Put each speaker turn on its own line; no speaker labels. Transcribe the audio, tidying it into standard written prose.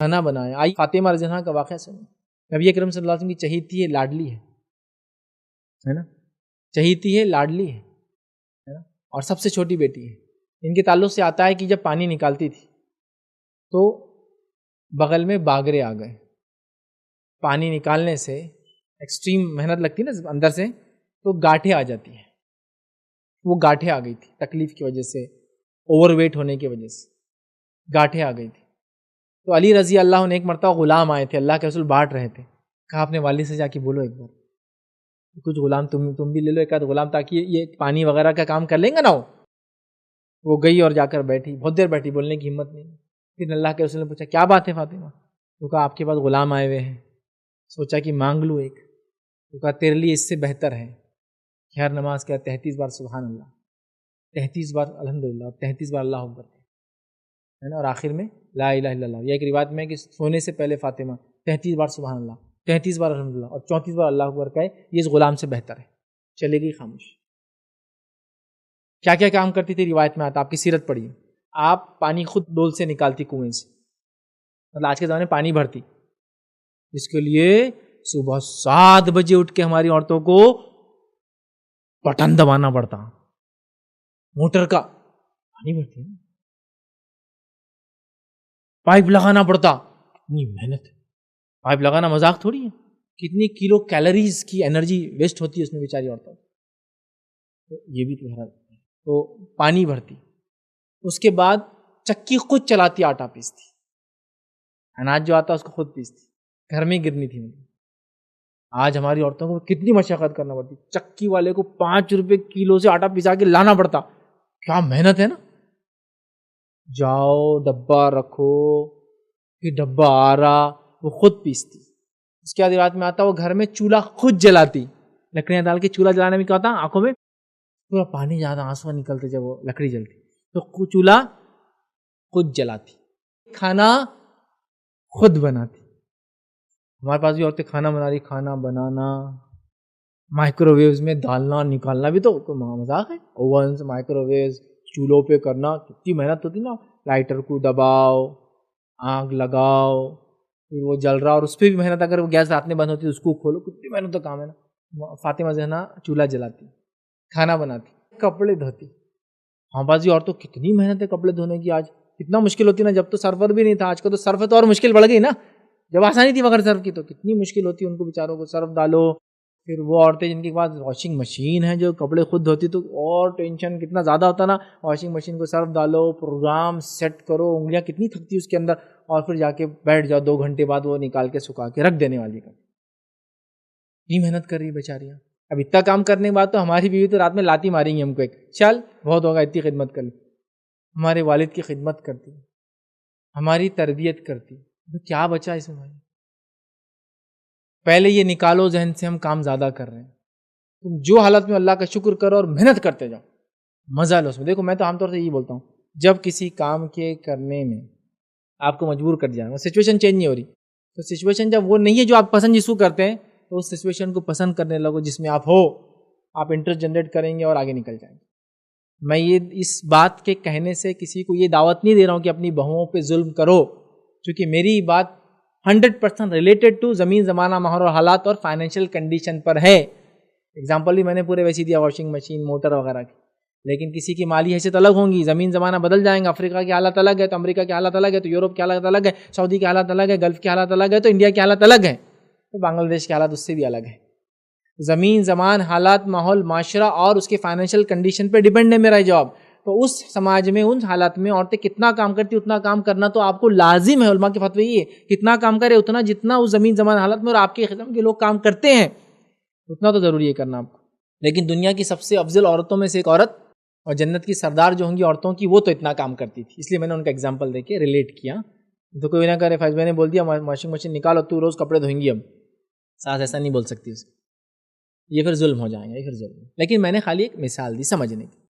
کھانا بنایا. آئی فاطمہ رضی اللہ عنہا کا واقعہ سنیں. نبی اکرم صلی اللہ علیہ وسلم کی چہیتی ہے، لاڈلی ہے نا، چہیتی ہے، لاڈلی ہے نا، اور سب سے چھوٹی بیٹی ہے. ان کے تعلق سے آتا ہے کہ جب پانی نکالتی تھی تو بغل میں باگرے آ گئے. پانی نکالنے سے ایکسٹریم محنت لگتی ہے نا اندر سے، تو گاٹھیں آ جاتی ہیں. وہ گاٹھیں آ گئی تھی تکلیف کی وجہ سے، اوور ویٹ ہونے کی وجہ سے گاٹھیں آ گئی تھی. تو علی رضی اللہ عنہ ایک مرتبہ غلام آئے تھے، اللہ کے رسول بانٹ رہے تھے. کہا اپنے والد سے جا کے بولو ایک بار کچھ غلام تم بھی لے لو ایک آدھ غلام، تاکہ یہ پانی وغیرہ کا کام کر لیں گے نا. وہ گئی اور جا کر بیٹھی، بہت دیر بیٹھی، بولنے کی ہمت نہیں. پھر اللہ کے رسول نے پوچھا کیا بات ہے فاطمہ؟ تو کہا آپ کے پاس غلام آئے ہوئے ہیں، سوچا کہ مانگ لوں ایک. تو کہا تیرے لیے اس سے بہتر ہے کہ ہر نماز کے 33 بار سبحان اللہ، 33 بار الحمدللہ اور 33 بار اللہ اکبر ہے نا، اور آخر میں لا الہ الا اللہ. یہ ایک روایت میں ہے کہ سونے سے پہلے فاطمہ 33 بار سبحان اللہ، 33 بار الحمدللہ اور 34 بار اللہ اکبر کہے، یہ اس غلام سے بہتر ہے. چلے گئی خاموش. کیا کیا کام کرتی تھی روایت میں آتا، آپ کی سیرت پڑھیے. آپ پانی خود ڈول سے نکالتی کنویں سے، مطلب آج کے زمانے میں پانی بھرتی، اس کے لیے صبح 7 بجے اٹھ کے ہماری عورتوں کو بٹن دبانا پڑتا، موٹر کا پانی بھرتی ہے، پائپ لگانا پڑتا. اتنی محنت، پائپ لگانا مذاق تھوڑی ہے. کتنی کلو کیلوریز کی انرجی ویسٹ ہوتی ہے اس میں بیچاری عورتوں. تو یہ بھی تو ہے. تو پانی بھرتی، اس کے بعد چکی خود چلاتی، آٹا پیستی، اناج جو آتا اس کو خود پیستی، گھر میں گرنی تھی. آج ہماری عورتوں کو کتنی مشقت کرنا پڑتی، چکی والے کو 5 روپے کلو سے آٹا پسا کے لانا پڑتا. کیا محنت ہے نا. جاؤ ڈبہ رکھو، پھر ڈبہ آ رہا، وہ خود پیستی. اس کے بعد رات میں آتا وہ گھر میں چولہا خود جلاتی، لکڑیاں ڈال کے چولہا جلانے میں کیا ہوتا، آنکھوں میں پورا پانی جاتا، آنسو نکلتے جب وہ لکڑی جلتی. تو چولہا خود جلاتی، کھانا خود بناتی. ہمارے پاس بھی عورتیں کھانا بنا رہی، کھانا بنانا، مائکرو ویوز میں ڈالنا نکالنا بھی تو کوئی مذاق ہے. اوونس، مائکرو ویوز، چولہوں پہ کرنا کتنی محنت ہوتی نا. لائٹر کو دباؤ، آگ لگاؤ، پھر وہ جل رہا، اور اس پہ بھی محنت. اگر وہ گیس رات میں بند ہوتی ہے اس کو کھولو، کتنی محنت کا کام ہے نا. فاطمہ زہرا چولہا جلاتی، کھانا بناتی، کپڑے دھوتی. ہاں بازی عورتوں کتنی محنت ہے کپڑے دھونے کی. آج کتنا مشکل ہوتی نا، جب تو سرفر بھی نہیں تھا. آج کل تو سرف ہے تو اور مشکل بڑھ گئی نا. جب آسانی تھی مگر سرف کی تو کتنی مشکل ہوتی ہے ان کو بیچاروں کو. سرف ڈالو، پھر وہ عورتیں جن کے پاس واشنگ مشین ہے جو کپڑے خود دھوتی، تو اور ٹینشن کتنا زیادہ ہوتا نا. واشنگ مشین کو سرف ڈالو، پروگرام سیٹ کرو، انگلیاں کتنی تھکتی اس کے اندر، اور پھر جا کے بیٹھ جاؤ 2 گھنٹے بعد وہ نکال کے سکھا کے رکھ دینے والی کا. اتنی محنت کر رہی ہے بیچاریاں. اب اتنا کام کرنے کے بعد تو ہماری بیوی تو رات میں لاتی ماریں گی ہم کو، ایک چل بہت ہوگا اتنی خدمت کر لی. ہمارے والد کی خدمت کرتی، ہماری تربیت کرتی، تو کیا بچا اس میں بھائی. پہلے یہ نکالو ذہن سے ہم کام زیادہ کر رہے ہیں. تم جو حالت میں اللہ کا شکر کرو اور محنت کرتے جاؤ، مزہ لو اس میں. دیکھو میں تو عام طور سے یہی بولتا ہوں، جب کسی کام کے کرنے میں آپ کو مجبور کر دیا، سچویشن چینج نہیں ہو رہی، تو سچویشن جب وہ نہیں ہے جو آپ پسند جس کو کرتے ہیں، تو اس سچویشن کو پسند کرنے لگو جس میں آپ ہو. آپ انٹرسٹ جنریٹ کریں گے اور آگے نکل جائیں گے. میں یہ اس بات کے کہنے سے کسی کو یہ دعوت نہیں دے رہا ہوں کہ اپنی بہوؤں پہ ظلم کرو، چونکہ میری بات 100% ریلیٹڈ ٹو زمین زمانہ ماحول اور حالات اور فائنینشیل کنڈیشن پر ہے. اگزامپل بھی میں نے پورے ویسے دیا، واشنگ مشین، موٹر وغیرہ کی. لیکن کسی کی مالی حیثیت الگ ہوں گی، زمین زمانہ بدل جائیں گا. افریقہ کی حالت الگ ہے تو امریکہ کی حالت الگ ہے، تو یورپ کی حالت الگ ہے، سعودی کی حالت الگ ہے، گلف کی حالت الگ ہے، تو انڈیا کی حالت الگ ہے، تو بنگلہ دیش کی حالت اس سے بھی الگ ہے. زمین زمان حالات ماحول معاشرہ اور اس کے فائنینشیل کنڈیشن پہ ڈیپینڈ ہے میرا جاب. تو اس سماج میں ان حالات میں عورتیں کتنا کام کرتی اتنا کام کرنا تو آپ کو لازم ہے. علماء کے فتوی یہ ہے، کتنا کام کرے اتنا جتنا اس زمین زمان حالت میں اور آپ کے خدمت کے لوگ کام کرتے ہیں اتنا تو ضروری ہے کرنا آپ کو. لیکن دنیا کی سب سے افضل عورتوں میں سے ایک عورت اور جنت کی سردار جو ہوں گی عورتوں کی، وہ تو اتنا کام کرتی تھی، اس لیے میں نے ان کا ایگزامپل دے کے ریلیٹ کیا. تو کوئی نہ کرے فیض بھائی نے بول دیا واشنگ مشین نکالو تو روز کپڑے دھوئیں گی، اب ساس ایسا نہیں بول سکتی اس کو، یہ پھر ظلم ہو جائیں گا، یہ پھر ظلم. لیکن میں نے خالی ایک مثال دی سمجھنے کی.